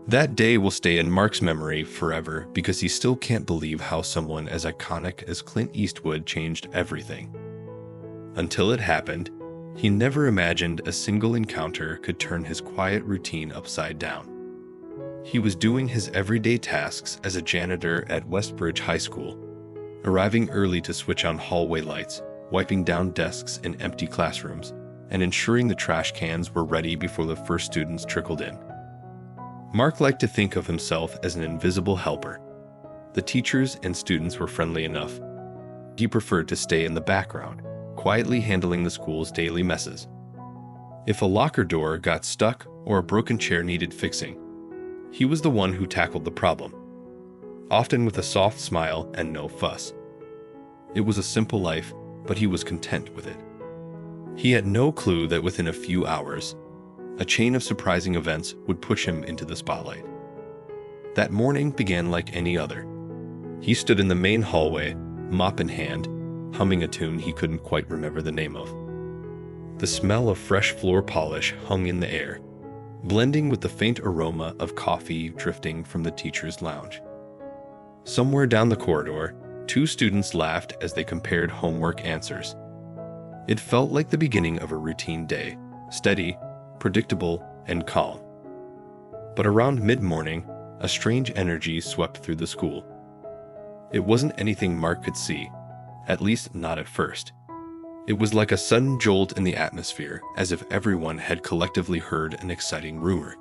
That day will stay in Mark's memory forever because he still can't believe how someone as iconic as Clint Eastwood changed everything. Until it happened, he never imagined a single encounter could turn his quiet routine upside down. He was doing his everyday tasks as a janitor at Westbridge High School, arriving early to switch on hallway lights, wiping down desks in empty classrooms, and ensuring the trash cans were ready before the first students trickled in. Mark liked to think of himself as an invisible helper. The teachers and students were friendly enough. He preferred to stay in the background, quietly handling the school's daily messes. If a locker door got stuck or a broken chair needed fixing, he was the one who tackled the problem, often with a soft smile and no fuss. It was a simple life, but he was content with it. He had no clue that within a few hours, a chain of surprising events would push him into the spotlight. That morning began like any other. He stood in the main hallway, mop in hand, humming a tune he couldn't quite remember the name of. The smell of fresh floor polish hung in the air, blending with the faint aroma of coffee drifting from the teacher's lounge. Somewhere down the corridor, two students laughed as they compared homework answers. It felt like the beginning of a routine day, steady, predictable, and calm. But around mid-morning, a strange energy swept through the school. It wasn't anything Mark could see, at least not at first. It was like a sudden jolt in the atmosphere, as if everyone had collectively heard an exciting rumor.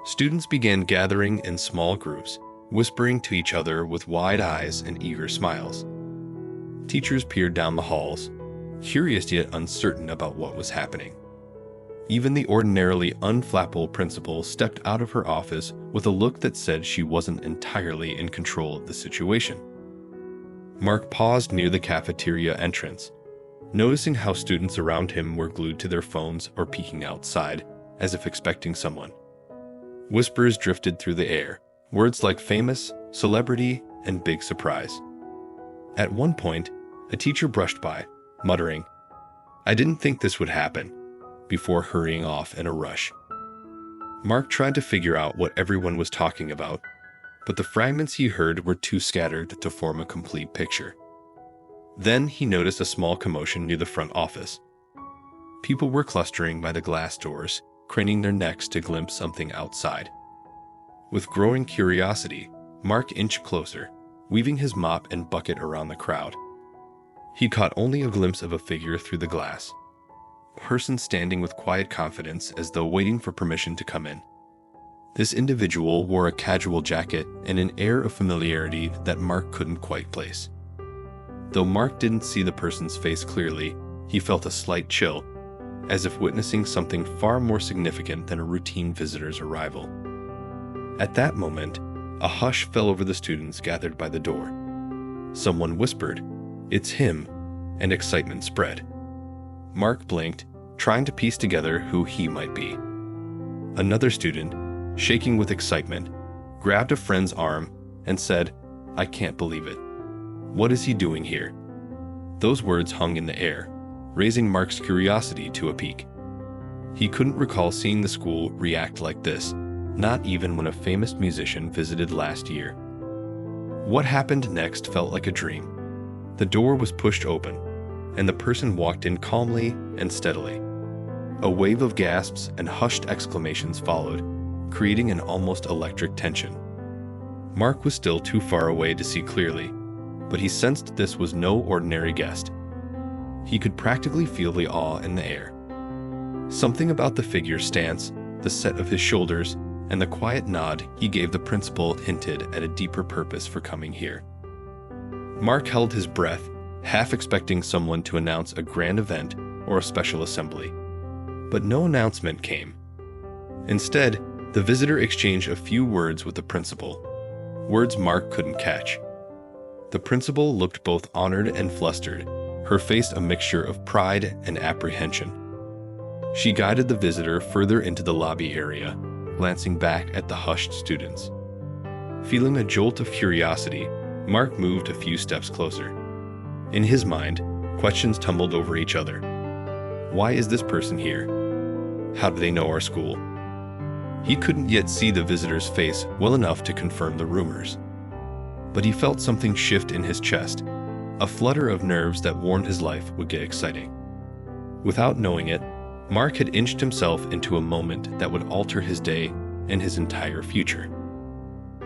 Students began gathering in small groups, whispering to each other with wide eyes and eager smiles. Teachers peered down the halls, curious yet uncertain about what was happening. Even the ordinarily unflappable principal stepped out of her office with a look that said she wasn't entirely in control of the situation. Mark paused near the cafeteria entrance, noticing how students around him were glued to their phones or peeking outside, as if expecting someone. Whispers drifted through the air, words like famous, celebrity, and big surprise. At one point, a teacher brushed by, muttering, "I didn't think this would happen," before hurrying off in a rush. Mark tried to figure out what everyone was talking about, but the fragments he heard were too scattered to form a complete picture. Then he noticed a small commotion near the front office. People were clustering by the glass doors, craning their necks to glimpse something outside. With growing curiosity, Mark inched closer, weaving his mop and bucket around the crowd. He caught only a glimpse of a figure through the glass, a person standing with quiet confidence as though waiting for permission to come in. This individual wore a casual jacket and an air of familiarity that Mark couldn't quite place. Though Mark didn't see the person's face clearly, he felt a slight chill, as if witnessing something far more significant than a routine visitor's arrival. At that moment, a hush fell over the students gathered by the door. Someone whispered, "It's him," and excitement spread. Mark blinked, trying to piece together who he might be. Another student, shaking with excitement, grabbed a friend's arm and said, "I can't believe it. What is he doing here?" Those words hung in the air, raising Mark's curiosity to a peak. He couldn't recall seeing the school react like this, not even when a famous musician visited last year. What happened next felt like a dream. The door was pushed open, and the person walked in calmly and steadily. A wave of gasps and hushed exclamations followed, creating an almost electric tension. Mark was still too far away to see clearly, but he sensed this was no ordinary guest. He could practically feel the awe in the air. Something about the figure's stance, the set of his shoulders, and the quiet nod he gave the principal hinted at a deeper purpose for coming here. Mark held his breath, half expecting someone to announce a grand event or a special assembly. But no announcement came. Instead, the visitor exchanged a few words with the principal, words Mark couldn't catch. The principal looked both honored and flustered, her face a mixture of pride and apprehension. She guided the visitor further into the lobby area, glancing back at the hushed students. Feeling a jolt of curiosity, Mark moved a few steps closer. In his mind, questions tumbled over each other. Why is this person here? How do they know our school? He couldn't yet see the visitor's face well enough to confirm the rumors. But he felt something shift in his chest, a flutter of nerves that warned his life would get exciting. Without knowing it, Mark had inched himself into a moment that would alter his day and his entire future.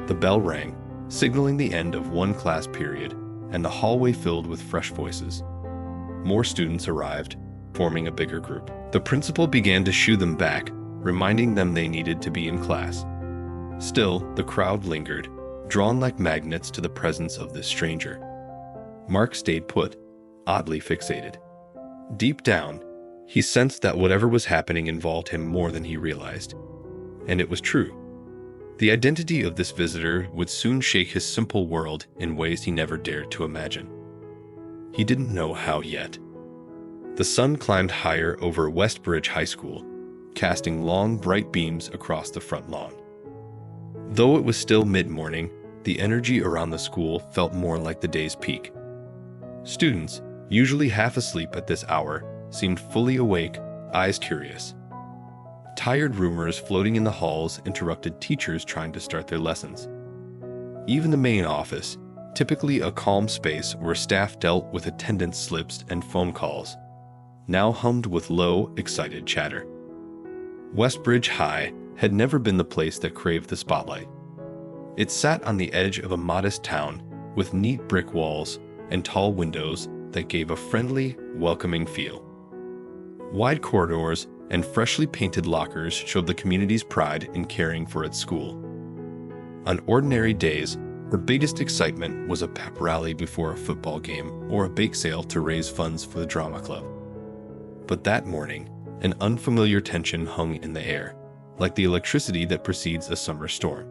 The bell rang, signaling the end of one class period, and the hallway filled with fresh voices. More students arrived, forming a bigger group. The principal began to shoo them back, reminding them they needed to be in class. Still, the crowd lingered, drawn like magnets to the presence of this stranger. Mark stayed put, oddly fixated. Deep down, he sensed that whatever was happening involved him more than he realized. And it was true. The identity of this visitor would soon shake his simple world in ways he never dared to imagine. He didn't know how yet. The sun climbed higher over Westbridge High School, casting long, bright beams across the front lawn. Though it was still mid-morning, the energy around the school felt more like the day's peak. Students, usually half asleep at this hour, seemed fully awake, eyes curious. Tired rumors floating in the halls interrupted teachers trying to start their lessons. Even the main office, typically a calm space where staff dealt with attendance slips and phone calls, now hummed with low, excited chatter. Westbridge High had never been the place that craved the spotlight. It sat on the edge of a modest town with neat brick walls and tall windows that gave a friendly, welcoming feel. Wide corridors and freshly painted lockers showed the community's pride in caring for its school. On ordinary days, the biggest excitement was a pep rally before a football game or a bake sale to raise funds for the drama club. But that morning, an unfamiliar tension hung in the air, like the electricity that precedes a summer storm.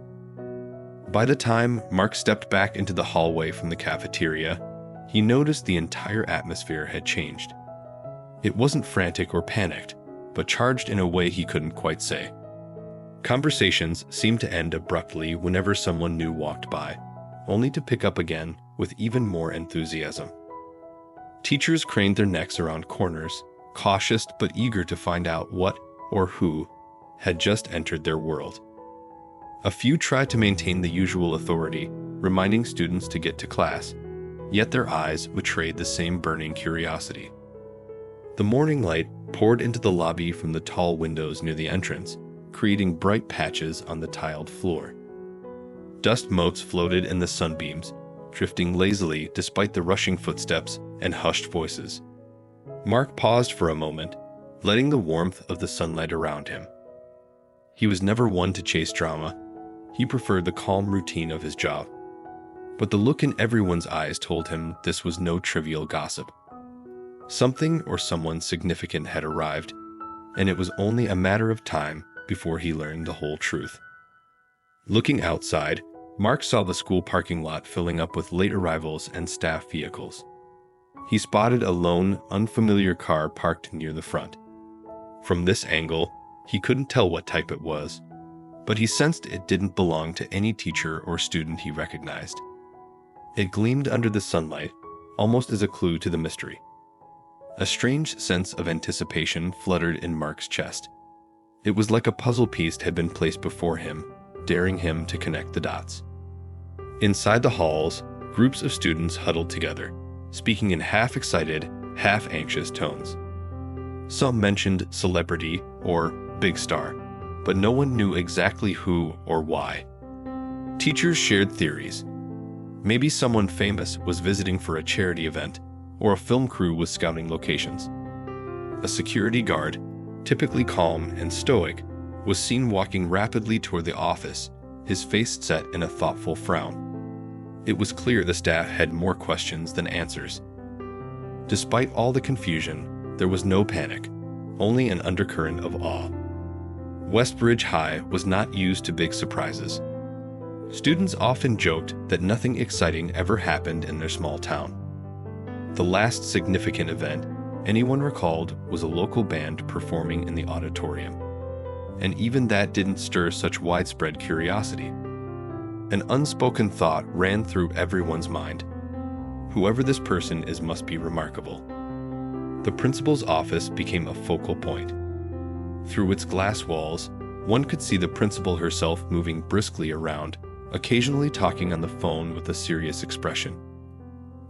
By the time Mark stepped back into the hallway from the cafeteria, he noticed the entire atmosphere had changed. It wasn't frantic or panicked, but charged in a way he couldn't quite say. Conversations seemed to end abruptly whenever someone new walked by, only to pick up again with even more enthusiasm. Teachers craned their necks around corners, cautious but eager to find out what or who had just entered their world. A few tried to maintain the usual authority, reminding students to get to class, yet their eyes betrayed the same burning curiosity. The morning light poured into the lobby from the tall windows near the entrance, creating bright patches on the tiled floor. Dust motes floated in the sunbeams, drifting lazily despite the rushing footsteps and hushed voices. Mark paused for a moment, letting the warmth of the sunlight around him. He was never one to chase drama. He preferred the calm routine of his job. But the look in everyone's eyes told him this was no trivial gossip. Something or someone significant had arrived, and it was only a matter of time before he learned the whole truth. Looking outside, Mark saw the school parking lot filling up with late arrivals and staff vehicles. He spotted a lone, unfamiliar car parked near the front. From this angle, he couldn't tell what type it was, but he sensed it didn't belong to any teacher or student he recognized. It gleamed under the sunlight, almost as a clue to the mystery. A strange sense of anticipation fluttered in Mark's chest. It was like a puzzle piece had been placed before him, daring him to connect the dots. Inside the halls, groups of students huddled together, speaking in half-excited, half-anxious tones. Some mentioned celebrity or big star, but no one knew exactly who or why. Teachers shared theories. Maybe someone famous was visiting for a charity event, or a film crew was scouting locations. A security guard, typically calm and stoic, was seen walking rapidly toward the office, his face set in a thoughtful frown. It was clear the staff had more questions than answers. Despite all the confusion, there was no panic, only an undercurrent of awe. Westbridge High was not used to big surprises. Students often joked that nothing exciting ever happened in their small town. The last significant event anyone recalled was a local band performing in the auditorium. And even that didn't stir such widespread curiosity. An unspoken thought ran through everyone's mind. Whoever this person is must be remarkable. The principal's office became a focal point. Through its glass walls, One could see the principal herself moving briskly around, occasionally talking on the phone with a serious expression.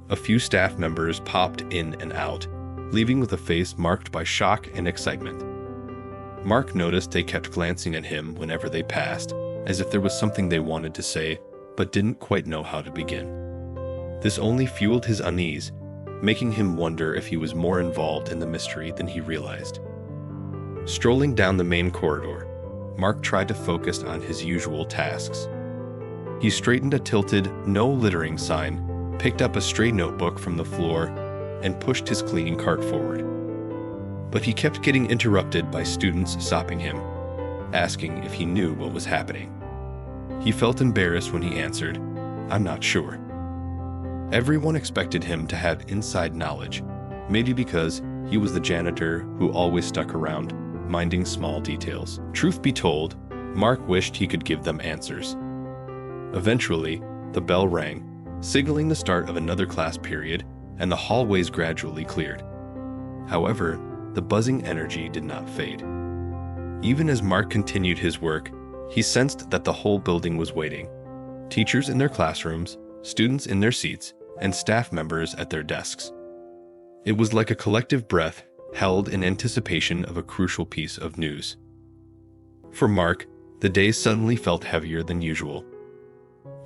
A few staff members popped in and out, leaving with a face marked by shock and excitement. Mark noticed they kept glancing at him whenever they passed, as if there was something they wanted to say, but didn't quite know how to begin. This only fueled his unease, making him wonder if he was more involved in the mystery than he realized. Strolling down the main corridor, Mark tried to focus on his usual tasks. He straightened a tilted "No Littering" sign, picked up a stray notebook from the floor, and pushed his cleaning cart forward. But he kept getting interrupted by students stopping him, asking if he knew what was happening. He felt embarrassed when he answered, "I'm not sure." Everyone expected him to have inside knowledge, maybe because he was the janitor who always stuck around, minding small details. Truth be told, Mark wished he could give them answers. Eventually, the bell rang, signaling the start of another class period, and the hallways gradually cleared. However, the buzzing energy did not fade. Even as Mark continued his work, he sensed that the whole building was waiting. Teachers in their classrooms, students in their seats, and staff members at their desks. It was like a collective breath held in anticipation of a crucial piece of news. For Mark, the day suddenly felt heavier than usual.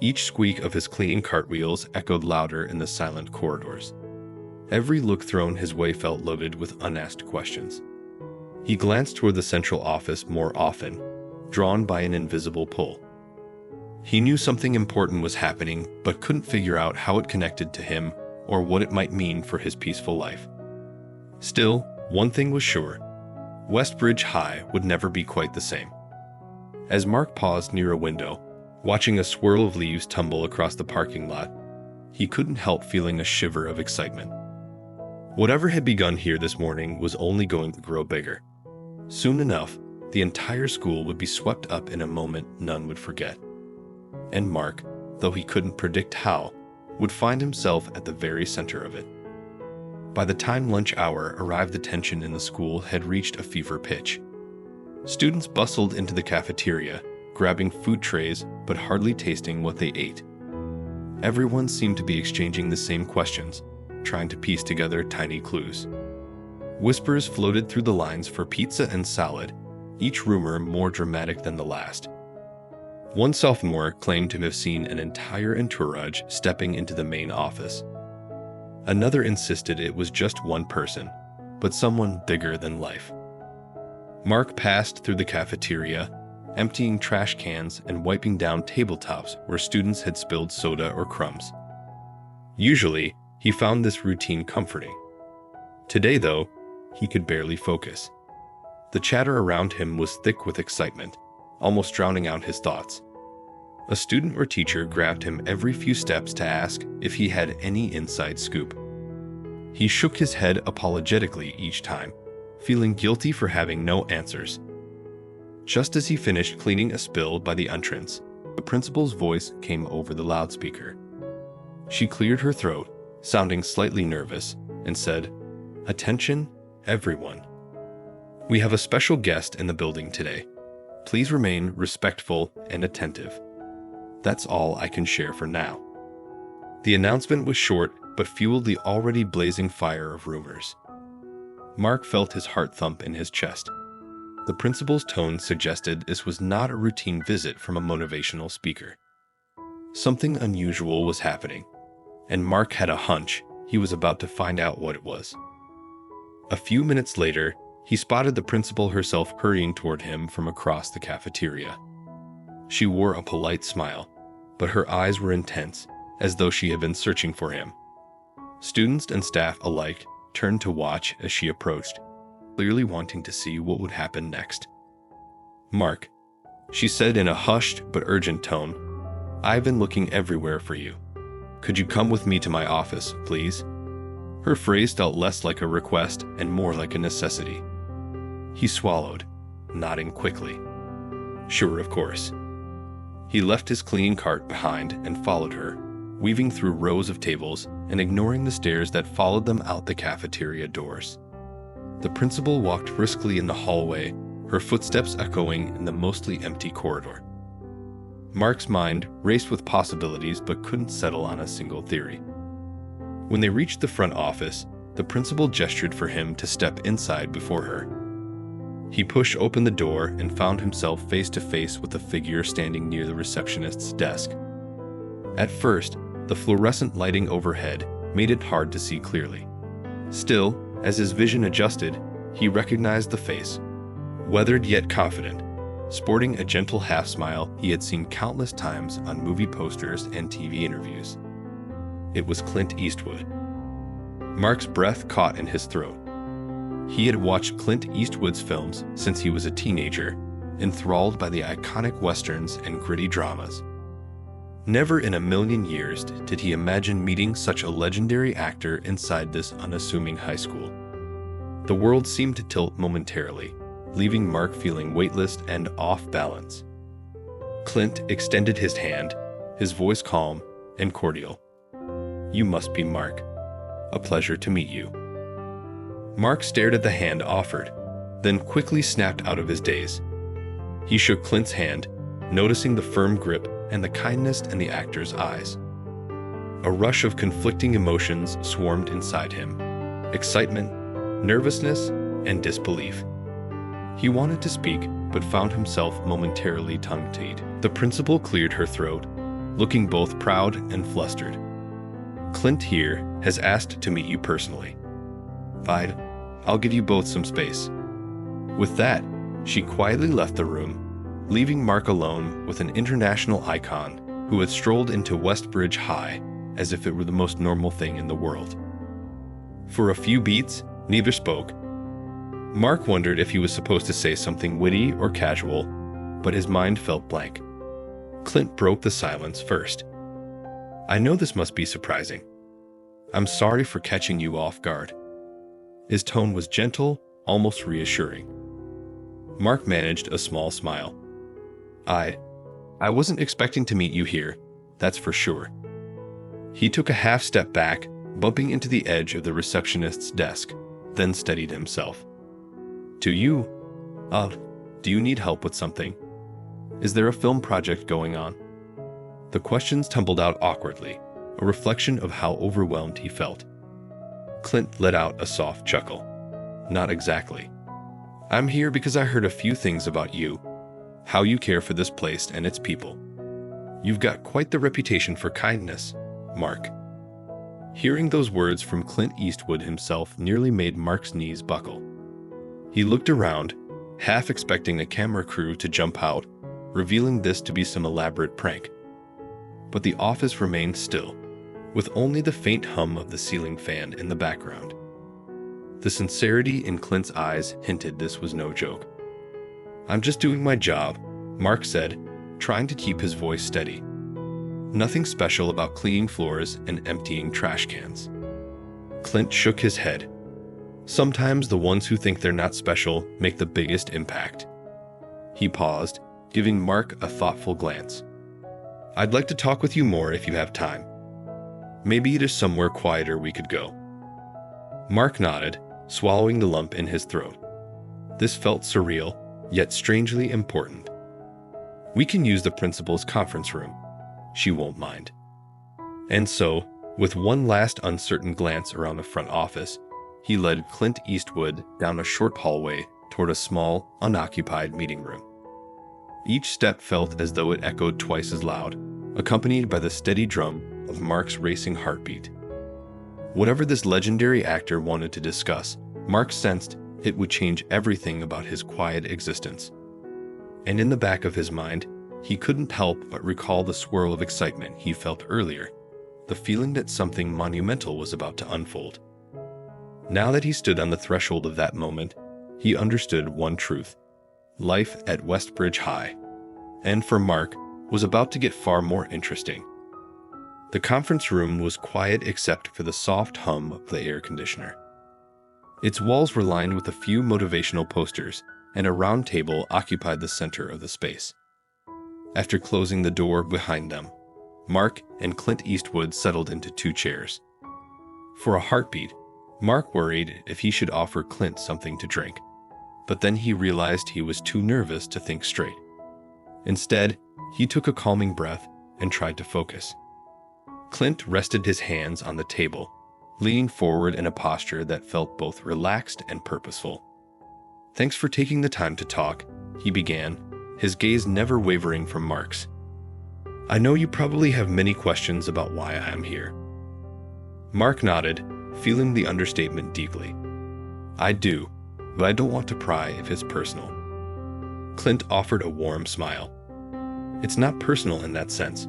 Each squeak of his cleaning cartwheels echoed louder in the silent corridors. Every look thrown his way felt loaded with unasked questions. He glanced toward the central office more often, drawn by an invisible pull. He knew something important was happening, but couldn't figure out how it connected to him or what it might mean for his peaceful life. Still, one thing was sure: Westbridge High would never be quite the same. As Mark paused near a window, watching a swirl of leaves tumble across the parking lot, he couldn't help feeling a shiver of excitement. Whatever had begun here this morning was only going to grow bigger. Soon enough, the entire school would be swept up in a moment none would forget. And Mark, though he couldn't predict how, would find himself at the very center of it. By the time lunch hour arrived, the tension in the school had reached a fever pitch. Students bustled into the cafeteria, grabbing food trays but hardly tasting what they ate. Everyone seemed to be exchanging the same questions, trying to piece together tiny clues. Whispers floated through the lines for pizza and salad, each rumor more dramatic than the last. One sophomore claimed to have seen an entire entourage stepping into the main office. Another insisted it was just one person, but someone bigger than life. Mark passed through the cafeteria, emptying trash cans and wiping down tabletops where students had spilled soda or crumbs. Usually, he found this routine comforting. Today, though, he could barely focus. The chatter around him was thick with excitement, almost drowning out his thoughts. A student or teacher grabbed him every few steps to ask if he had any inside scoop. He shook his head apologetically each time, feeling guilty for having no answers. Just as he finished cleaning a spill by the entrance, the principal's voice came over the loudspeaker. She cleared her throat, sounding slightly nervous, and said, "Attention, everyone. We have a special guest in the building today. Please remain respectful and attentive. That's all I can share for now." The announcement was short, but fueled the already blazing fire of rumors. Mark felt his heart thump in his chest. The principal's tone suggested this was not a routine visit from a motivational speaker. Something unusual was happening, and Mark had a hunch he was about to find out what it was. A few minutes later, he spotted the principal herself hurrying toward him from across the cafeteria. She wore a polite smile, but her eyes were intense, as though she had been searching for him. Students and staff alike turned to watch as she approached, clearly wanting to see what would happen next. "Mark," she said in a hushed but urgent tone, "I've been looking everywhere for you. Could you come with me to my office, please?" Her phrase felt less like a request and more like a necessity. He swallowed, nodding quickly. Sure, of course. He left his cleaning cart behind and followed her, weaving through rows of tables and ignoring the stairs that followed them out the cafeteria doors. The principal walked briskly in the hallway, her footsteps echoing in the mostly empty corridor. Mark's mind raced with possibilities but couldn't settle on a single theory. When they reached the front office, the principal gestured for him to step inside before her. He pushed open the door and found himself face to face with a figure standing near the receptionist's desk. At first, the fluorescent lighting overhead made it hard to see clearly. Still, as his vision adjusted, he recognized the face. Weathered yet confident, sporting a gentle half-smile he had seen countless times on movie posters and TV interviews. It was Clint Eastwood. Mark's breath caught in his throat. He had watched Clint Eastwood's films since he was a teenager, enthralled by the iconic westerns and gritty dramas. Never in a million years did he imagine meeting such a legendary actor inside this unassuming high school. The world seemed to tilt momentarily, leaving Mark feeling weightless and off balance. Clint extended his hand, his voice calm and cordial. "You must be Mark. A pleasure to meet you." Mark stared at the hand offered, then quickly snapped out of his daze. He shook Clint's hand, noticing the firm grip and the kindness in the actor's eyes. A rush of conflicting emotions swarmed inside him: excitement, nervousness, and disbelief. He wanted to speak, but found himself momentarily tongue-tied. The principal cleared her throat, looking both proud and flustered. "Clint here has asked to meet you personally. Fine, I'll give you both some space." With that, she quietly left the room, leaving Mark alone with an international icon who had strolled into Westbridge High as if it were the most normal thing in the world. For a few beats, neither spoke. Mark wondered if he was supposed to say something witty or casual, but his mind felt blank. Clint broke the silence first. "I know this must be surprising. I'm sorry for catching you off guard." His tone was gentle, almost reassuring. Mark managed a small smile. I wasn't expecting to meet you here, that's for sure." He took a half step back, bumping into the edge of the receptionist's desk, then steadied himself. "Do you need help with something? Is there a film project going on?" The questions tumbled out awkwardly, a reflection of how overwhelmed he felt. Clint let out a soft chuckle. "Not exactly. I'm here because I heard a few things about you, how you care for this place and its people. You've got quite the reputation for kindness, Mark." Hearing those words from Clint Eastwood himself nearly made Mark's knees buckle. He looked around, half expecting a camera crew to jump out, revealing this to be some elaborate prank. But the office remained still, with only the faint hum of the ceiling fan in the background. The sincerity in Clint's eyes hinted this was no joke. "I'm just doing my job," Mark said, trying to keep his voice steady. "Nothing special about cleaning floors and emptying trash cans." Clint shook his head. "Sometimes the ones who think they're not special make the biggest impact." He paused, giving Mark a thoughtful glance. "I'd like to talk with you more if you have time. Maybe it is somewhere quieter we could go." Mark nodded, swallowing the lump in his throat. This felt surreal, yet strangely important. "We can use the principal's conference room. She won't mind." And so, with one last uncertain glance around the front office, he led Clint Eastwood down a short hallway toward a small, unoccupied meeting room. Each step felt as though it echoed twice as loud, accompanied by the steady drum of Mark's racing heartbeat. Whatever this legendary actor wanted to discuss, Mark sensed it would change everything about his quiet existence. And in the back of his mind, he couldn't help but recall the swirl of excitement he felt earlier, the feeling that something monumental was about to unfold. Now that he stood on the threshold of that moment, he understood one truth: life at Westbridge High, and for Mark, was about to get far more interesting. The conference room was quiet except for the soft hum of the air conditioner. Its walls were lined with a few motivational posters, and a round table occupied the center of the space. After closing the door behind them, Mark and Clint Eastwood settled into 2 chairs. For a heartbeat, Mark worried if he should offer Clint something to drink. but then he realized he was too nervous to think straight. Instead, he took a calming breath and tried to focus. Clint rested his hands on the table, leaning forward in a posture that felt both relaxed and purposeful. "Thanks for taking the time to talk," he began, his gaze never wavering from Mark's. "I know you probably have many questions about why I am here." Mark nodded, feeling the understatement deeply. "I do, but I don't want to pry if it's personal." Clint offered a warm smile. "It's not personal in that sense.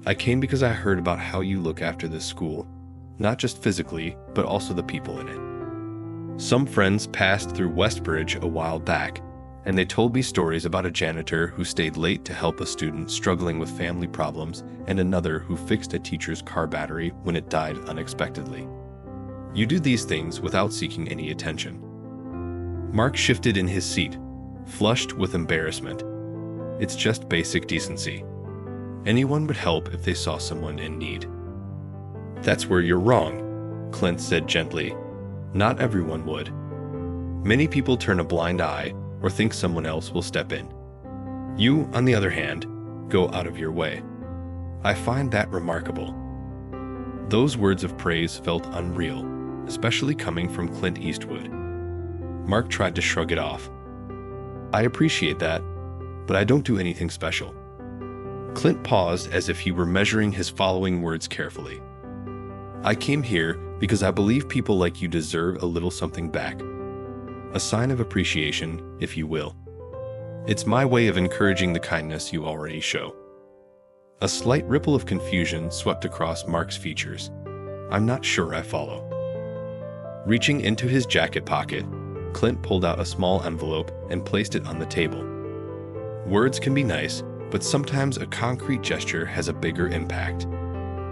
I came because I heard about how you look after this school, not just physically, but also the people in it. Some friends passed through Westbridge a while back, and they told me stories about a janitor who stayed late to help a student struggling with family problems and another who fixed a teacher's car battery when it died unexpectedly. You do these things without seeking any attention." Mark shifted in his seat, flushed with embarrassment. "It's just basic decency. Anyone would help if they saw someone in need." "That's where you're wrong," Clint said gently. "Not everyone would. Many people turn a blind eye or think someone else will step in. You, on the other hand, go out of your way. I find that remarkable." Those words of praise felt unreal, especially coming from Clint Eastwood. Mark tried to shrug it off. "I appreciate that, but I don't do anything special." Clint paused as if he were measuring his following words carefully. "I came here because I believe people like you deserve a little something back. A sign of appreciation, if you will. It's my way of encouraging the kindness you already show." A slight ripple of confusion swept across Mark's features. "I'm not sure I follow." Reaching into his jacket pocket, Clint pulled out a small envelope and placed it on the table. "Words can be nice, but sometimes a concrete gesture has a bigger impact."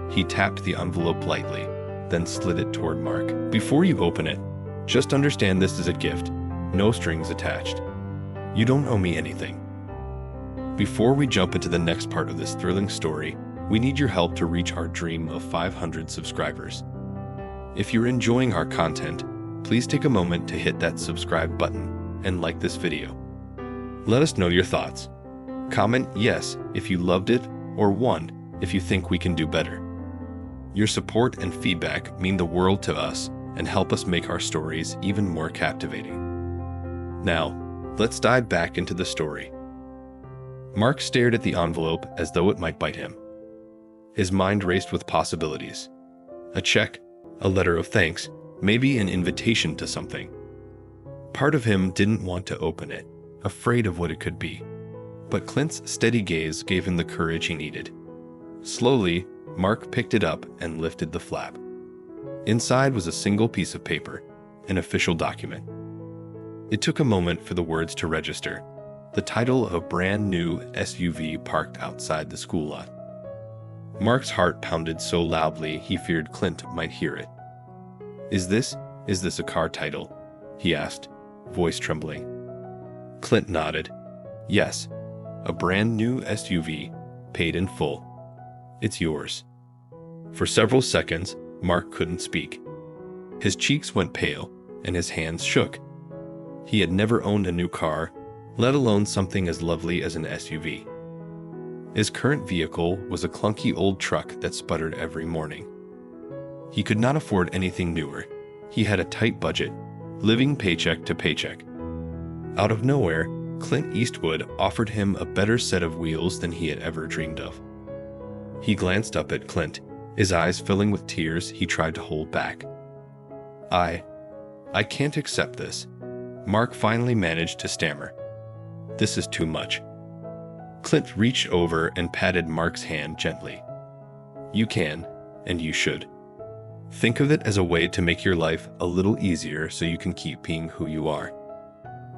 He tapped the envelope lightly, then slid it toward Mark. "Before you open it, just understand this is a gift, no strings attached. You don't owe me anything." Before we jump into the next part of this thrilling story, we need your help to reach our dream of 500 subscribers. If you're enjoying our content, please take a moment to hit that subscribe button and like this video. Let us know your thoughts. Comment yes if you loved it, or 1 if you think we can do better. Your support and feedback mean the world to us and help us make our stories even more captivating. Now, let's dive back into the story. Mark stared at the envelope as though it might bite him. His mind raced with possibilities. A check, a letter of thanks, maybe an invitation to something. Part of him didn't want to open it, afraid of what it could be. But Clint's steady gaze gave him the courage he needed. Slowly, Mark picked it up and lifted the flap. Inside was a single piece of paper, an official document. It took a moment for the words to register, the title of a brand new SUV parked outside the school lot. Mark's heart pounded so loudly he feared Clint might hear it. Is this a car title?" he asked, voice trembling. Clint nodded. "Yes. A brand new SUV, paid in full. It's yours." For several seconds, Mark couldn't speak. His cheeks went pale, and his hands shook. He had never owned a new car, let alone something as lovely as an SUV. His current vehicle was a clunky old truck that sputtered every morning. He could not afford anything newer. He had a tight budget, living paycheck to paycheck. Out of nowhere, Clint Eastwood offered him a better set of wheels than he had ever dreamed of. He glanced up at Clint, his eyes filling with tears he tried to hold back. I can't accept this," Mark finally managed to stammer. "This is too much." Clint reached over and patted Mark's hand gently. "You can, and you should. Think of it as a way to make your life a little easier so you can keep being who you are.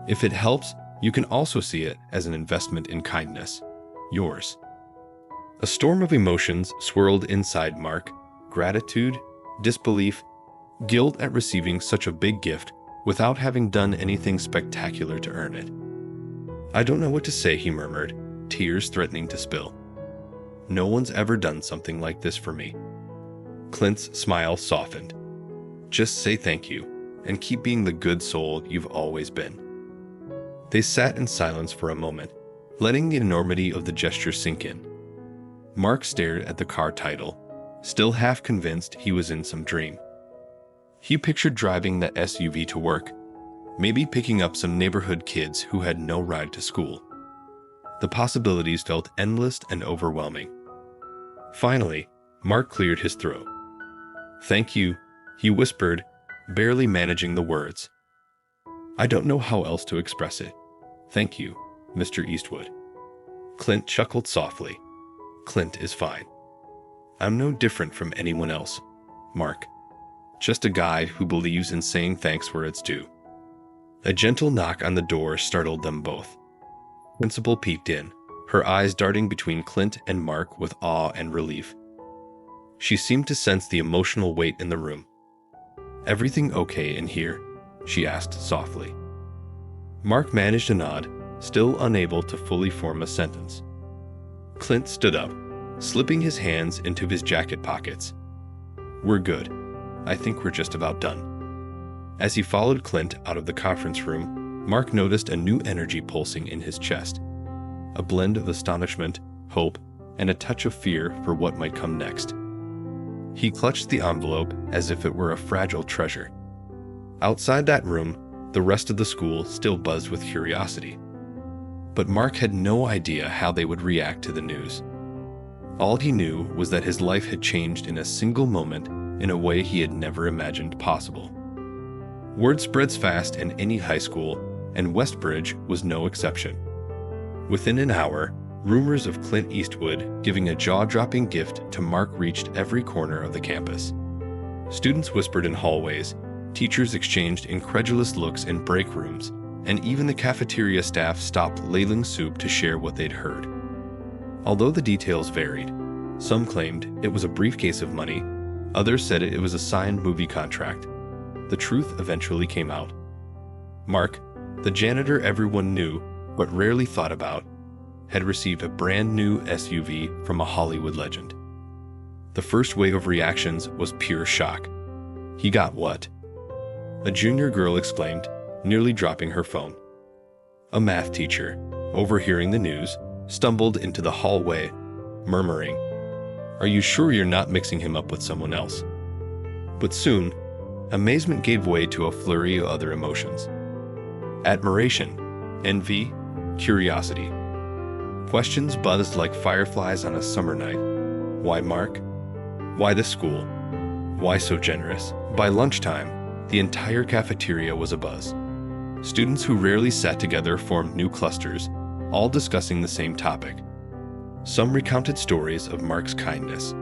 If it helps, you can also see it as an investment in kindness. Yours." A storm of emotions swirled inside Mark: gratitude, disbelief, guilt at receiving such a big gift without having done anything spectacular to earn it. "I don't know what to say," he murmured, tears threatening to spill. "No one's ever done something like this for me." Clint's smile softened. "Just say thank you, and keep being the good soul you've always been." They sat in silence for a moment, letting the enormity of the gesture sink in. Mark stared at the car title, still half convinced he was in some dream. He pictured driving that SUV to work, maybe picking up some neighborhood kids who had no ride to school. The possibilities felt endless and overwhelming. Finally, Mark cleared his throat. "Thank you," he whispered, barely managing the words. "I don't know how else to express it. Thank you, Mr. Eastwood." Clint chuckled softly. "Clint is fine. I'm no different from anyone else, Mark. Just a guy who believes in saying thanks where it's due." A gentle knock on the door startled them both. Principal peeked in, her eyes darting between Clint and Mark with awe and relief. She seemed to sense the emotional weight in the room. "Everything okay in here?" she asked softly. Mark managed a nod, still unable to fully form a sentence. Clint stood up, slipping his hands into his jacket pockets. "We're good. I think we're just about done." As he followed Clint out of the conference room, Mark noticed a new energy pulsing in his chest, a blend of astonishment, hope, and a touch of fear for what might come next. He clutched the envelope as if it were a fragile treasure. Outside that room, the rest of the school still buzzed with curiosity. But Mark had no idea how they would react to the news. All he knew was that his life had changed in a single moment in a way he had never imagined possible. Word spreads fast in any high school, and Westbridge was no exception. Within an hour, rumors of Clint Eastwood giving a jaw-dropping gift to Mark reached every corner of the campus. Students whispered in hallways, teachers exchanged incredulous looks in break rooms, and even the cafeteria staff stopped ladling soup to share what they'd heard. Although the details varied, some claimed it was a briefcase of money, others said it was a signed movie contract. The truth eventually came out. Mark, the janitor everyone knew but rarely thought about, had received a brand new SUV from a Hollywood legend. The first wave of reactions was pure shock. "He got what?" a junior girl exclaimed, nearly dropping her phone. A math teacher, overhearing the news, stumbled into the hallway, murmuring, "Are you sure you're not mixing him up with someone else?" But soon, amazement gave way to a flurry of other emotions. Admiration, envy, curiosity. Questions buzzed like fireflies on a summer night. Why Mark? Why the school? Why so generous? By lunchtime, the entire cafeteria was abuzz. Students who rarely sat together formed new clusters, all discussing the same topic. Some recounted stories of Mark's kindness,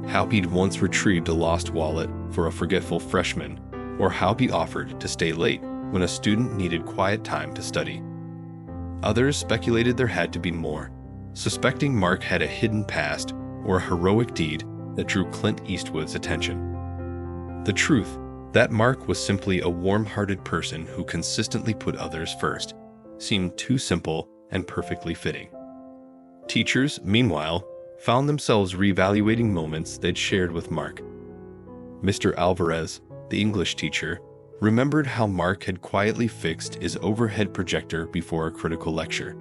how he'd once retrieved a lost wallet for a forgetful freshman, or how he offered to stay late when a student needed quiet time to study. Others speculated there had to be more, suspecting Mark had a hidden past or a heroic deed that drew Clint Eastwood's attention. The truth, that Mark was simply a warm-hearted person who consistently put others first, seemed too simple and perfectly fitting. Teachers, meanwhile, found themselves reevaluating moments they'd shared with Mark. Mr. Alvarez, the English teacher, remembered how Mark had quietly fixed his overhead projector before a critical lecture,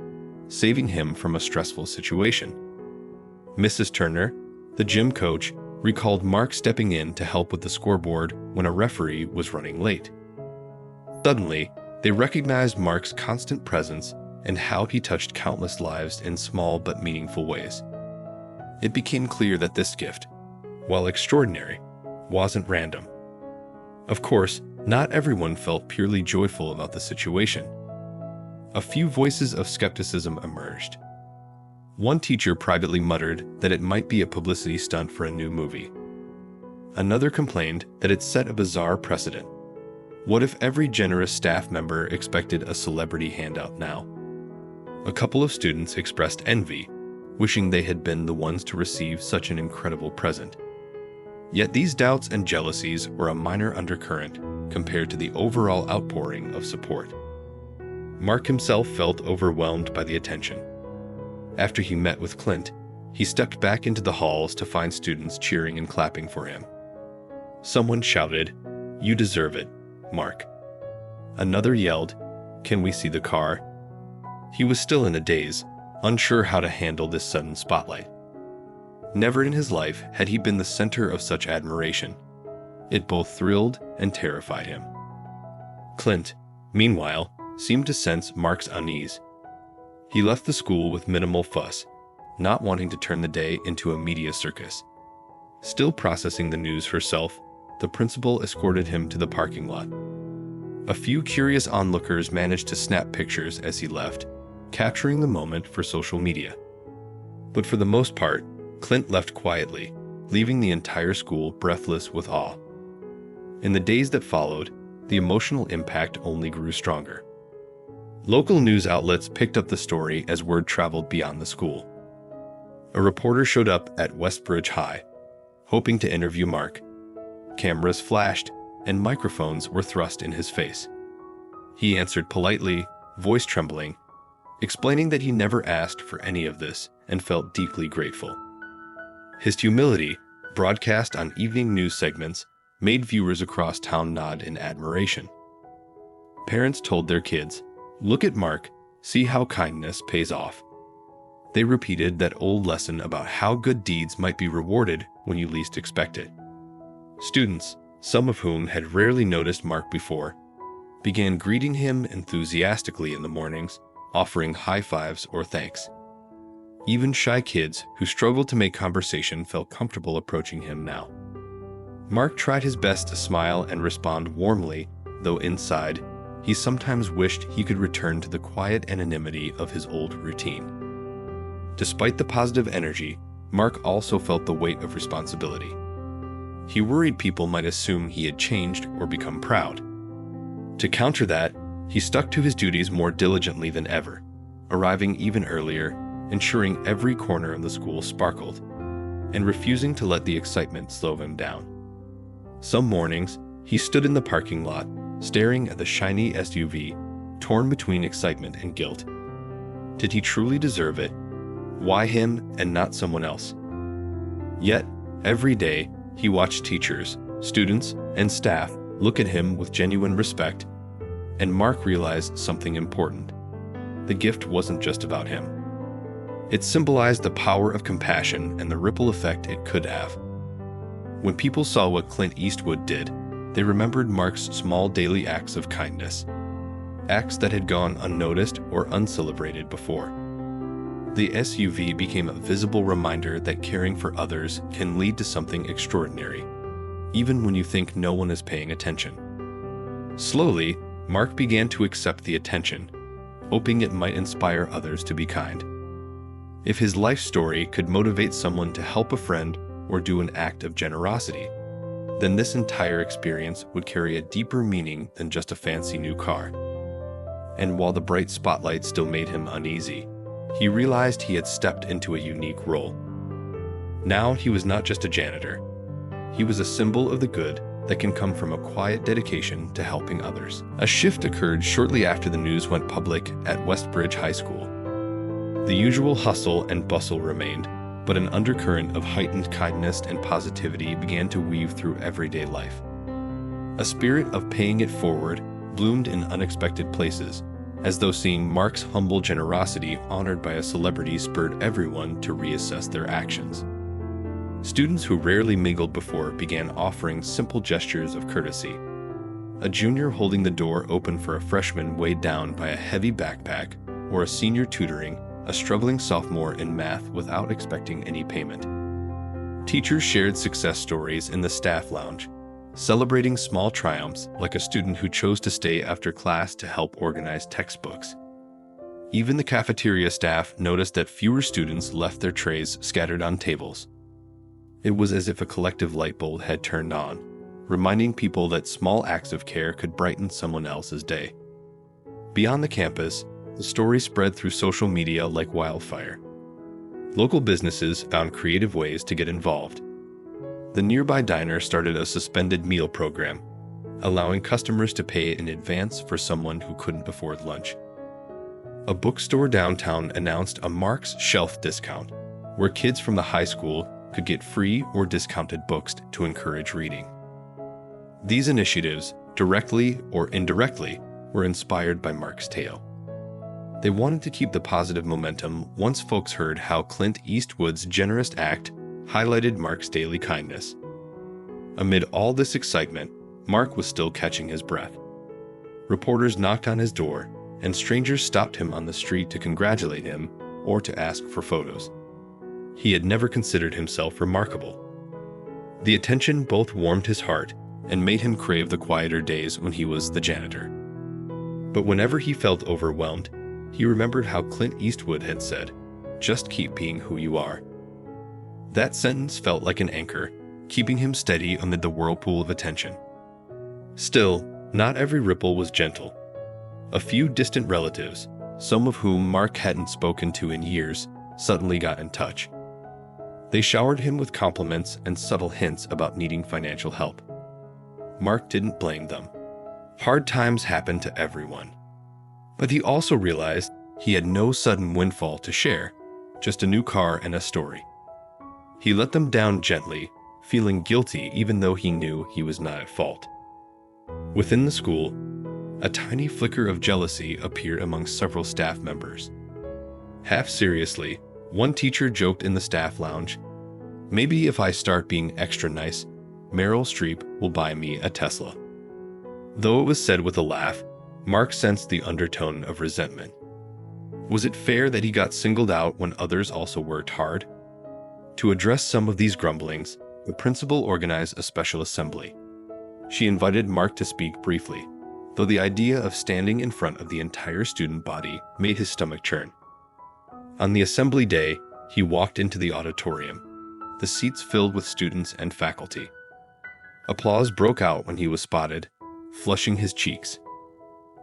saving him from a stressful situation. Mrs. Turner, the gym coach, recalled Mark stepping in to help with the scoreboard when a referee was running late. Suddenly, they recognized Mark's constant presence and how he touched countless lives in small but meaningful ways. It became clear that this gift, while extraordinary, wasn't random. Of course, not everyone felt purely joyful about the situation. A few voices of skepticism emerged. One teacher privately muttered that it might be a publicity stunt for a new movie. Another complained that it set a bizarre precedent. What if every generous staff member expected a celebrity handout now? A couple of students expressed envy, wishing they had been the ones to receive such an incredible present. Yet these doubts and jealousies were a minor undercurrent compared to the overall outpouring of support. Mark himself felt overwhelmed by the attention. After he met with Clint, he stepped back into the halls to find students cheering and clapping for him. Someone shouted, "You deserve it, Mark." Another yelled, "Can we see the car?" He was still in a daze, unsure how to handle this sudden spotlight. Never in his life had he been the center of such admiration. It both thrilled and terrified him. Clint, meanwhile, seemed to sense Mark's unease. He left the school with minimal fuss, not wanting to turn the day into a media circus. Still processing the news herself, the principal escorted him to the parking lot. A few curious onlookers managed to snap pictures as he left, capturing the moment for social media. But for the most part, Clint left quietly, leaving the entire school breathless with awe. In the days that followed, the emotional impact only grew stronger. Local news outlets picked up the story as word traveled beyond the school. A reporter showed up at Westbridge High, hoping to interview Mark. Cameras flashed, and microphones were thrust in his face. He answered politely, voice trembling, explaining that he never asked for any of this and felt deeply grateful. His humility, broadcast on evening news segments, made viewers across town nod in admiration. Parents told their kids, "Look at Mark, see how kindness pays off." They repeated that old lesson about how good deeds might be rewarded when you least expect it. Students, some of whom had rarely noticed Mark before, began greeting him enthusiastically in the mornings, offering high fives or thanks. Even shy kids who struggled to make conversation felt comfortable approaching him now. Mark tried his best to smile and respond warmly, though inside, he sometimes wished he could return to the quiet anonymity of his old routine. Despite the positive energy, Mark also felt the weight of responsibility. He worried people might assume he had changed or become proud. To counter that, he stuck to his duties more diligently than ever, arriving even earlier, ensuring every corner of the school sparkled, and refusing to let the excitement slow him down. Some mornings, he stood in the parking lot, staring at the shiny SUV, torn between excitement and guilt. Did he truly deserve it? Why him and not someone else? Yet, every day, he watched teachers, students, and staff look at him with genuine respect, and Mark realized something important. The gift wasn't just about him. It symbolized the power of compassion and the ripple effect it could have. When people saw what Clint Eastwood did, they remembered Mark's small daily acts of kindness, acts that had gone unnoticed or uncelebrated before. The SUV became a visible reminder that caring for others can lead to something extraordinary, even when you think no one is paying attention. Slowly, Mark began to accept the attention, hoping it might inspire others to be kind. If his life story could motivate someone to help a friend or do an act of generosity, then this entire experience would carry a deeper meaning than just a fancy new car. And while the bright spotlight still made him uneasy, he realized he had stepped into a unique role. Now he was not just a janitor. He was a symbol of the good that can come from a quiet dedication to helping others. A shift occurred shortly after the news went public at Westbridge High School. The usual hustle and bustle remained, but an undercurrent of heightened kindness and positivity began to weave through everyday life. A spirit of paying it forward bloomed in unexpected places, as though seeing Mark's humble generosity honored by a celebrity spurred everyone to reassess their actions. Students who rarely mingled before began offering simple gestures of courtesy. A junior holding the door open for a freshman weighed down by a heavy backpack, or a senior tutoring a struggling sophomore in math without expecting any payment. Teachers shared success stories in the staff lounge, celebrating small triumphs like a student who chose to stay after class to help organize textbooks. Even the cafeteria staff noticed that fewer students left their trays scattered on tables. It was as if a collective light bulb had turned on, reminding people that small acts of care could brighten someone else's day. Beyond the campus, the story spread through social media like wildfire. Local businesses found creative ways to get involved. The nearby diner started a suspended meal program, allowing customers to pay in advance for someone who couldn't afford lunch. A bookstore downtown announced a Mark's Shelf discount, where kids from the high school could get free or discounted books to encourage reading. These initiatives, directly or indirectly, were inspired by Mark's tale. They wanted to keep the positive momentum once folks heard how Clint Eastwood's generous act highlighted Mark's daily kindness. Amid all this excitement, Mark was still catching his breath. Reporters knocked on his door, and strangers stopped him on the street to congratulate him or to ask for photos. He had never considered himself remarkable. The attention both warmed his heart and made him crave the quieter days when he was the janitor. But whenever he felt overwhelmed, he remembered how Clint Eastwood had said, "Just keep being who you are." That sentence felt like an anchor, keeping him steady amid the whirlpool of attention. Still, not every ripple was gentle. A few distant relatives, some of whom Mark hadn't spoken to in years, suddenly got in touch. They showered him with compliments and subtle hints about needing financial help. Mark didn't blame them. Hard times happen to everyone. But he also realized he had no sudden windfall to share, just a new car and a story. He let them down gently, feeling guilty even though he knew he was not at fault. Within the school, a tiny flicker of jealousy appeared among several staff members. Half seriously, one teacher joked in the staff lounge, "Maybe if I start being extra nice, Meryl Streep will buy me a Tesla." Though it was said with a laugh, Mark sensed the undertone of resentment. Was it fair that he got singled out when others also worked hard? To address some of these grumblings, the principal organized a special assembly. She invited Mark to speak briefly, though the idea of standing in front of the entire student body made his stomach churn. On the assembly day, he walked into the auditorium, the seats filled with students and faculty. Applause broke out when he was spotted, flushing his cheeks.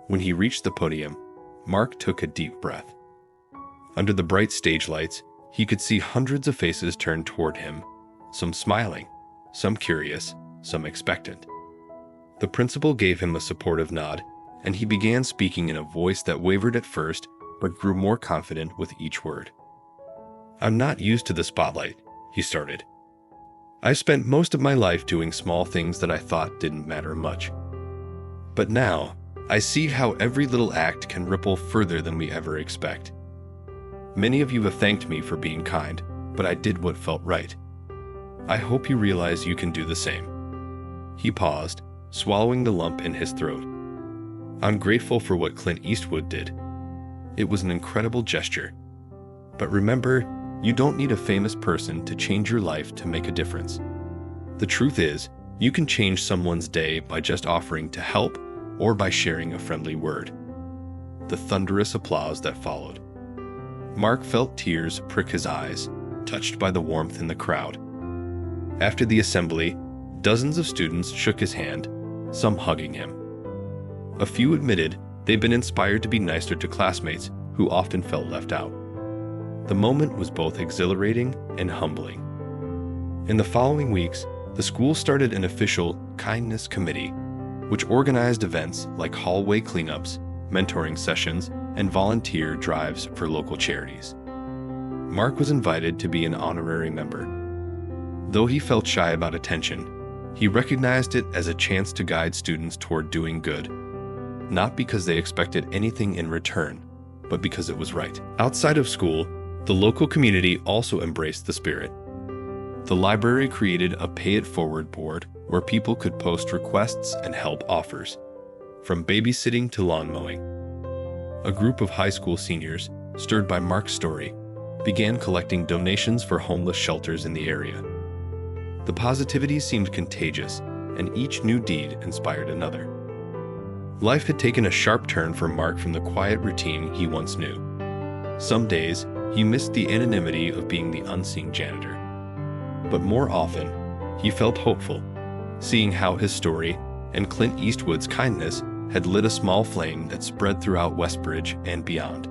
When he reached the podium, Mark took a deep breath. Under the bright stage lights, he could see hundreds of faces turned toward him, some smiling, some curious, some expectant. The principal gave him a supportive nod, and he began speaking in a voice that wavered at first but grew more confident with each word. "I'm not used to the spotlight," he started. "I spent most of my life doing small things that I thought didn't matter much. But now, I see how every little act can ripple further than we ever expect. Many of you have thanked me for being kind, but I did what felt right. I hope you realize you can do the same." He paused, swallowing the lump in his throat. "I'm grateful for what Clint Eastwood did. It was an incredible gesture. But remember, you don't need a famous person to change your life to make a difference. The truth is, you can change someone's day by just offering to help or by sharing a friendly word." The thunderous applause that followed. Mark felt tears prick his eyes, touched by the warmth in the crowd. After the assembly, dozens of students shook his hand, some hugging him. A few admitted they'd been inspired to be nicer to classmates who often felt left out. The moment was both exhilarating and humbling. In the following weeks, the school started an official kindness committee, which organized events like hallway cleanups, mentoring sessions, and volunteer drives for local charities. Mark was invited to be an honorary member. Though he felt shy about attention, he recognized it as a chance to guide students toward doing good, not because they expected anything in return, but because it was right. Outside of school, the local community also embraced the spirit. The library created a pay-it-forward board where people could post requests and help offers, from babysitting to lawn mowing. A group of high school seniors, stirred by Mark's story, began collecting donations for homeless shelters in the area. The positivity seemed contagious, and each new deed inspired another. Life had taken a sharp turn for Mark from the quiet routine he once knew. Some days, he missed the anonymity of being the unseen janitor. But more often, he felt hopeful, seeing how his story and Clint Eastwood's kindness had lit a small flame that spread throughout Westbridge and beyond.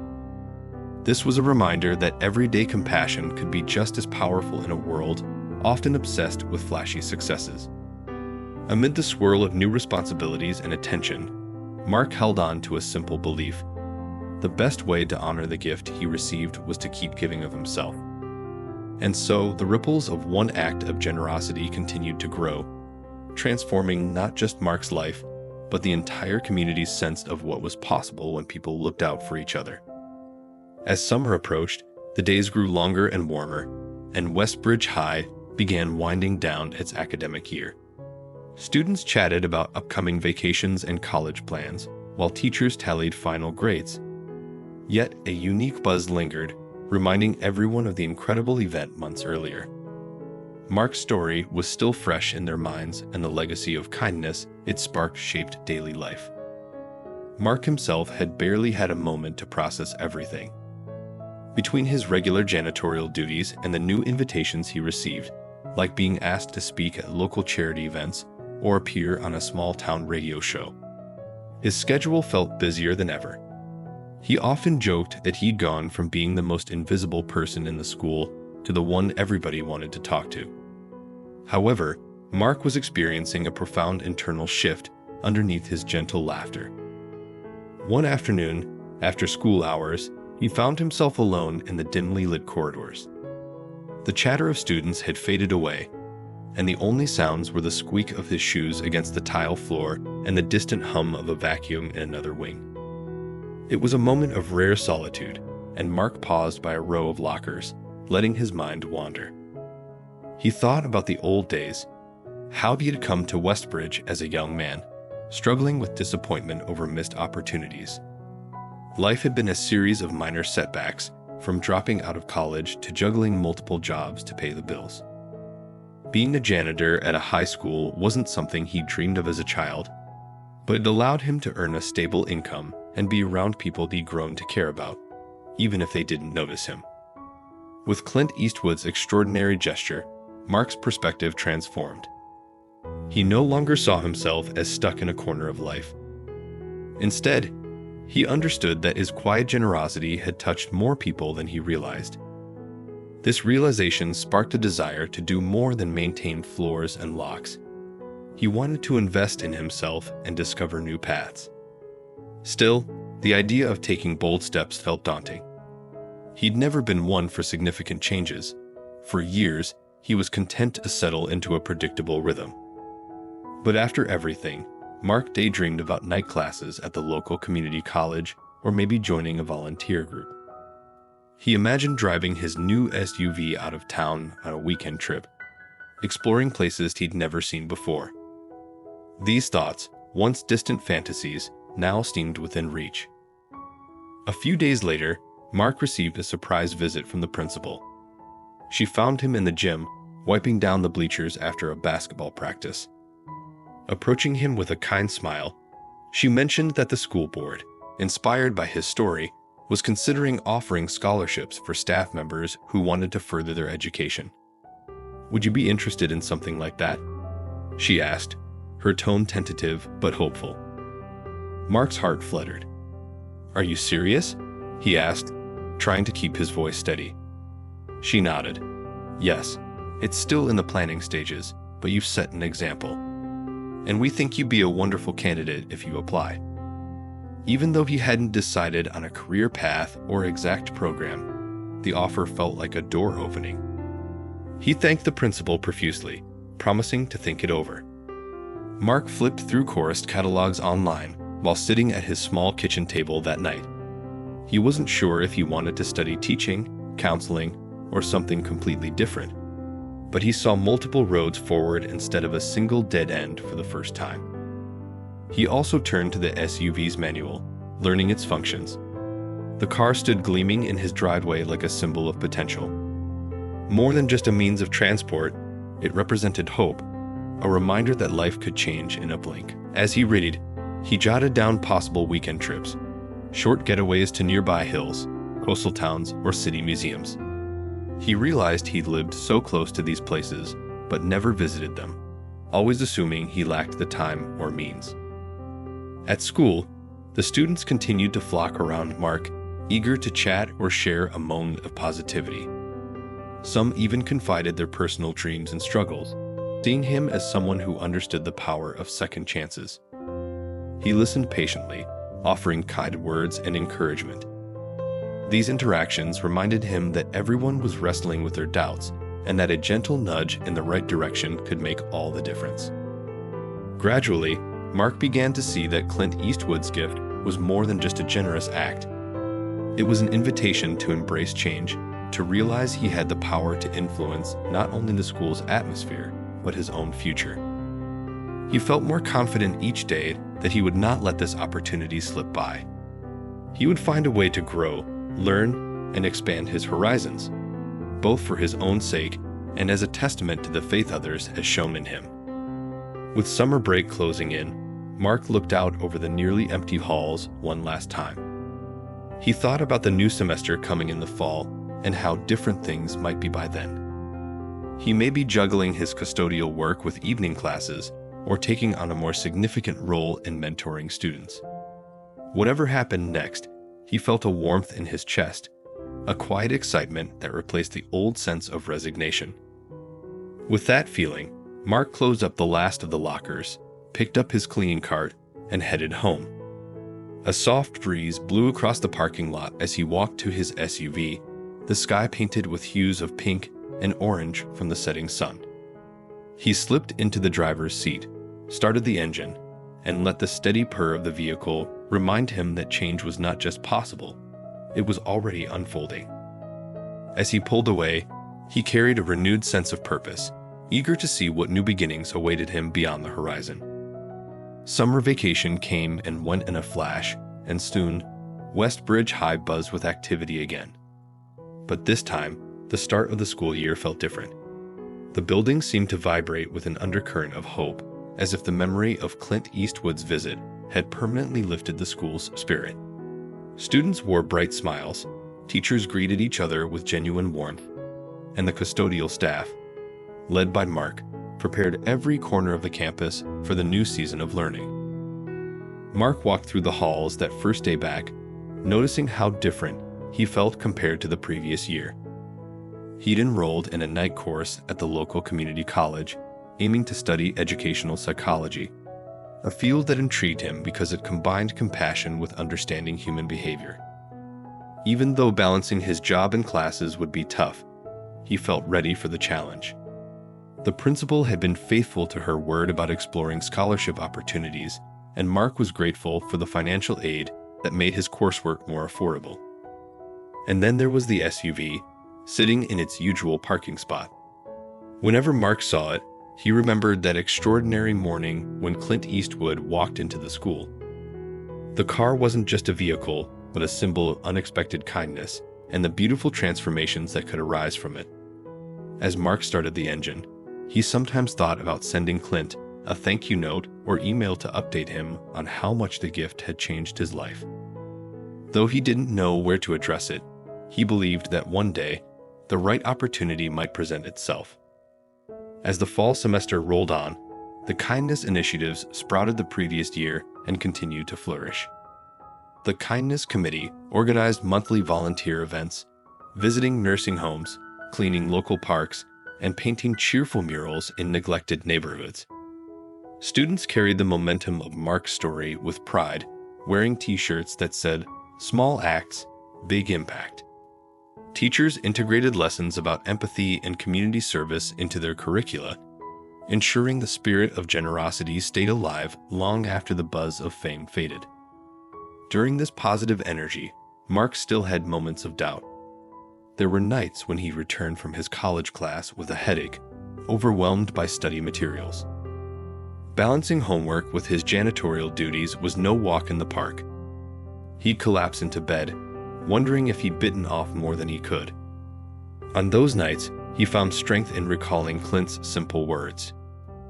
This was a reminder that everyday compassion could be just as powerful in a world often obsessed with flashy successes. Amid the swirl of new responsibilities and attention, Mark held on to a simple belief. The best way to honor the gift he received was to keep giving of himself. And so the ripples of one act of generosity continued to grow, transforming not just Mark's life, but the entire community's sense of what was possible when people looked out for each other. As summer approached, the days grew longer and warmer, and Westbridge High began winding down its academic year. Students chatted about upcoming vacations and college plans, while teachers tallied final grades. Yet a unique buzz lingered, reminding everyone of the incredible event months earlier. Mark's story was still fresh in their minds, and the legacy of kindness it sparked shaped daily life. Mark himself had barely had a moment to process everything. Between his regular janitorial duties and the new invitations he received, like being asked to speak at local charity events or appear on a small-town radio show, his schedule felt busier than ever. He often joked that he'd gone from being the most invisible person in the school to the one everybody wanted to talk to. However, Mark was experiencing a profound internal shift underneath his gentle laughter. One afternoon, after school hours, he found himself alone in the dimly lit corridors. The chatter of students had faded away, and the only sounds were the squeak of his shoes against the tile floor and the distant hum of a vacuum in another wing. It was a moment of rare solitude, and Mark paused by a row of lockers, letting his mind wander. He thought about the old days, how he had come to Westbridge as a young man, struggling with disappointment over missed opportunities. Life had been a series of minor setbacks, from dropping out of college to juggling multiple jobs to pay the bills. Being a janitor at a high school wasn't something he dreamed of as a child, but it allowed him to earn a stable income and be around people he'd grown to care about, even if they didn't notice him. With Clint Eastwood's extraordinary gesture, Mark's perspective transformed. He no longer saw himself as stuck in a corner of life. Instead, he understood that his quiet generosity had touched more people than he realized. This realization sparked a desire to do more than maintain floors and locks. He wanted to invest in himself and discover new paths. Still, the idea of taking bold steps felt daunting. He'd never been one for significant changes. For years, he was content to settle into a predictable rhythm. But after everything, Mark daydreamed about night classes at the local community college or maybe joining a volunteer group. He imagined driving his new SUV out of town on a weekend trip, exploring places he'd never seen before. These thoughts, once distant fantasies, now seemed within reach. A few days later, Mark received a surprise visit from the principal. She found him in the gym, wiping down the bleachers after a basketball practice. Approaching him with a kind smile, she mentioned that the school board, inspired by his story, was considering offering scholarships for staff members who wanted to further their education. "Would you be interested in something like that?" she asked, her tone tentative but hopeful. Mark's heart fluttered. "Are you serious?" he asked, trying to keep his voice steady. She nodded. "Yes, it's still in the planning stages, but you've set an example. And we think you'd be a wonderful candidate if you apply." Even though he hadn't decided on a career path or exact program, the offer felt like a door opening. He thanked the principal profusely, promising to think it over. Mark flipped through course catalogs online while sitting at his small kitchen table that night. He wasn't sure if he wanted to study teaching, counseling, or something completely different, but he saw multiple roads forward instead of a single dead end for the first time. He also turned to the SUV's manual, learning its functions. The car stood gleaming in his driveway like a symbol of potential. More than just a means of transport, it represented hope, a reminder that life could change in a blink. As he read, he jotted down possible weekend trips, short getaways to nearby hills, coastal towns, or city museums. He realized he'd lived so close to these places, but never visited them, always assuming he lacked the time or means. At school, the students continued to flock around Mark, eager to chat or share a moment of positivity. Some even confided their personal dreams and struggles, seeing him as someone who understood the power of second chances. He listened patiently, offering kind words and encouragement. These interactions reminded him that everyone was wrestling with their doubts and that a gentle nudge in the right direction could make all the difference. Gradually, Mark began to see that Clint Eastwood's gift was more than just a generous act. It was an invitation to embrace change, to realize he had the power to influence not only the school's atmosphere, but his own future. He felt more confident each day that he would not let this opportunity slip by. He would find a way to grow, learn, and expand his horizons, both for his own sake and as a testament to the faith others had shown in him. With summer break closing in, Mark looked out over the nearly empty halls one last time. He thought about the new semester coming in the fall and how different things might be by then. He may be juggling his custodial work with evening classes or taking on a more significant role in mentoring students. Whatever happened next, he felt a warmth in his chest, a quiet excitement that replaced the old sense of resignation. With that feeling, Mark closed up the last of the lockers, picked up his cleaning cart, and headed home. A soft breeze blew across the parking lot as he walked to his SUV, the sky painted with hues of pink and orange from the setting sun. He slipped into the driver's seat, started the engine, and let the steady purr of the vehicle remind him that change was not just possible, it was already unfolding. As he pulled away, he carried a renewed sense of purpose, eager to see what new beginnings awaited him beyond the horizon. Summer vacation came and went in a flash, and soon, West Bridge High buzzed with activity again. But this time, the start of the school year felt different. The building seemed to vibrate with an undercurrent of hope, as if the memory of Clint Eastwood's visit had permanently lifted the school's spirit. Students wore bright smiles, teachers greeted each other with genuine warmth, and the custodial staff, led by Mark, prepared every corner of the campus for the new season of learning. Mark walked through the halls that first day back, noticing how different he felt compared to the previous year. He'd enrolled in a night course at the local community college, aiming to study educational psychology, a field that intrigued him because it combined compassion with understanding human behavior. Even though balancing his job and classes would be tough, he felt ready for the challenge. The principal had been faithful to her word about exploring scholarship opportunities, and Mark was grateful for the financial aid that made his coursework more affordable. And then there was the SUV, sitting in its usual parking spot. Whenever Mark saw it, he remembered that extraordinary morning when Clint Eastwood walked into the school. The car wasn't just a vehicle, but a symbol of unexpected kindness and the beautiful transformations that could arise from it. As Mark started the engine, he sometimes thought about sending Clint a thank you note or email to update him on how much the gift had changed his life. Though he didn't know where to address it, he believed that one day, the right opportunity might present itself. As the fall semester rolled on, the kindness initiatives sprouted the previous year and continued to flourish. The Kindness Committee organized monthly volunteer events, visiting nursing homes, cleaning local parks, and painting cheerful murals in neglected neighborhoods. Students carried the momentum of Mark's story with pride, wearing t-shirts that said, "Small acts, big impact." Teachers integrated lessons about empathy and community service into their curricula, ensuring the spirit of generosity stayed alive long after the buzz of fame faded. During this positive energy, Mark still had moments of doubt. There were nights when he returned from his college class with a headache, overwhelmed by study materials. Balancing homework with his janitorial duties was no walk in the park. He'd collapse into bed, wondering if he'd bitten off more than he could. On those nights, he found strength in recalling Clint's simple words,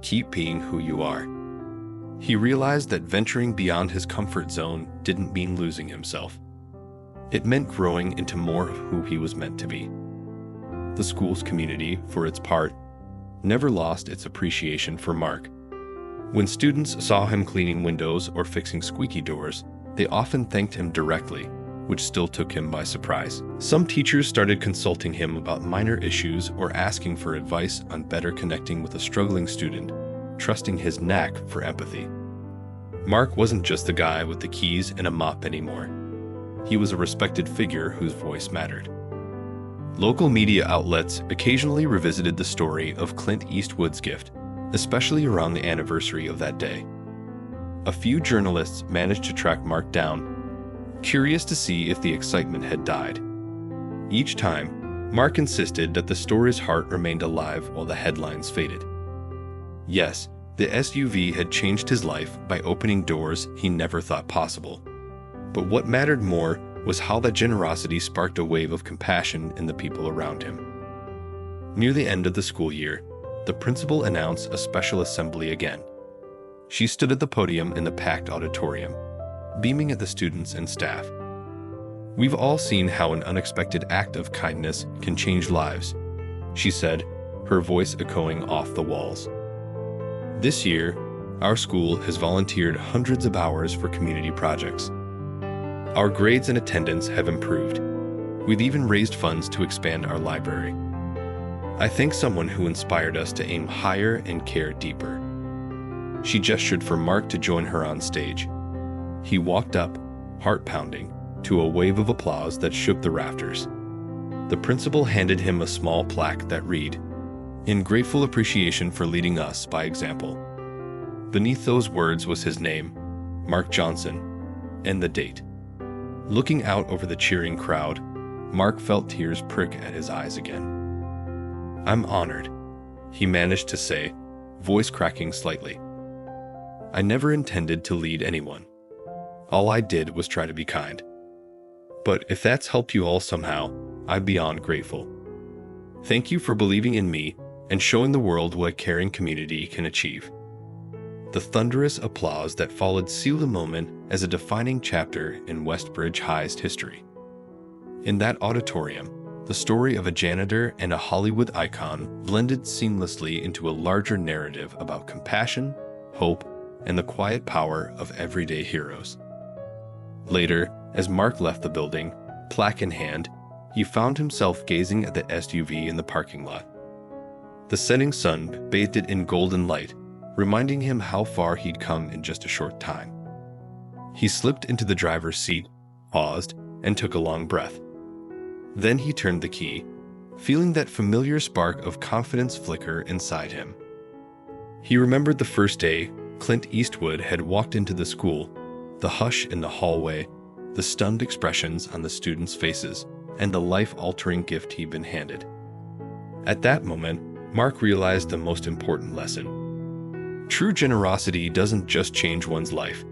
"Keep being who you are." He realized that venturing beyond his comfort zone didn't mean losing himself. It meant growing into more of who he was meant to be. The school's community, for its part, never lost its appreciation for Mark. When students saw him cleaning windows or fixing squeaky doors, they often thanked him directly, which still took him by surprise. Some teachers started consulting him about minor issues or asking for advice on better connecting with a struggling student, trusting his knack for empathy. Mark wasn't just the guy with the keys and a mop anymore. He was a respected figure whose voice mattered. Local media outlets occasionally revisited the story of Clint Eastwood's gift, especially around the anniversary of that day. A few journalists managed to track Mark down, curious to see if the excitement had died. Each time, Mark insisted that the story's heart remained alive while the headlines faded. Yes, the SUV had changed his life by opening doors he never thought possible. But what mattered more was how that generosity sparked a wave of compassion in the people around him. Near the end of the school year, the principal announced a special assembly again. She stood at the podium in the packed auditorium, beaming at the students and staff. "We've all seen how an unexpected act of kindness can change lives," she said, her voice echoing off the walls. "This year, our school has volunteered hundreds of hours for community projects. Our grades and attendance have improved. We've even raised funds to expand our library. I thank someone who inspired us to aim higher and care deeper." She gestured for Mark to join her on stage. He walked up, heart pounding, to a wave of applause that shook the rafters. The principal handed him a small plaque that read, "In grateful appreciation for leading us by example." Beneath those words was his name, Mark Johnson, and the date. Looking out over the cheering crowd, Mark felt tears prick at his eyes again. "I'm honored," he managed to say, voice cracking slightly. "I never intended to lead anyone. All I did was try to be kind. But if that's helped you all somehow, I'm beyond grateful. Thank you for believing in me and showing the world what a caring community can achieve." The thunderous applause that followed sealed the moment as a defining chapter in Westbridge High's history. In that auditorium, the story of a janitor and a Hollywood icon blended seamlessly into a larger narrative about compassion, hope, and the quiet power of everyday heroes. Later, as Mark left the building, plaque in hand, he found himself gazing at the SUV in the parking lot. The setting sun bathed it in golden light, reminding him how far he'd come in just a short time. He slipped into the driver's seat, paused, and took a long breath. Then he turned the key, feeling that familiar spark of confidence flicker inside him. He remembered the first day Clint Eastwood had walked into the school, the hush in the hallway, the stunned expressions on the students' faces, and the life-altering gift he'd been handed. At that moment, Mark realized the most important lesson. True generosity doesn't just change one's life.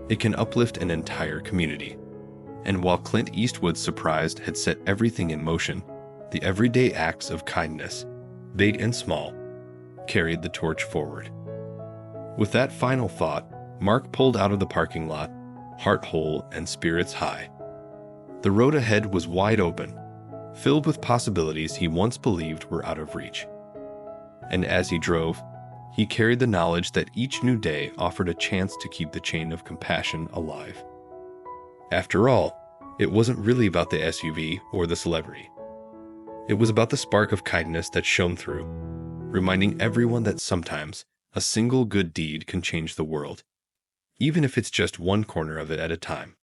It can uplift an entire community. And while Clint Eastwood's surprise had set everything in motion, the everyday acts of kindness, big and small, carried the torch forward. With that final thought, Mark pulled out of the parking lot, heart whole and spirits high. The road ahead was wide open, filled with possibilities he once believed were out of reach. And as he drove, he carried the knowledge that each new day offered a chance to keep the chain of compassion alive. After all, it wasn't really about the SUV or the celebrity. It was about the spark of kindness that shone through, reminding everyone that sometimes a single good deed can change the world, even if it's just one corner of it at a time.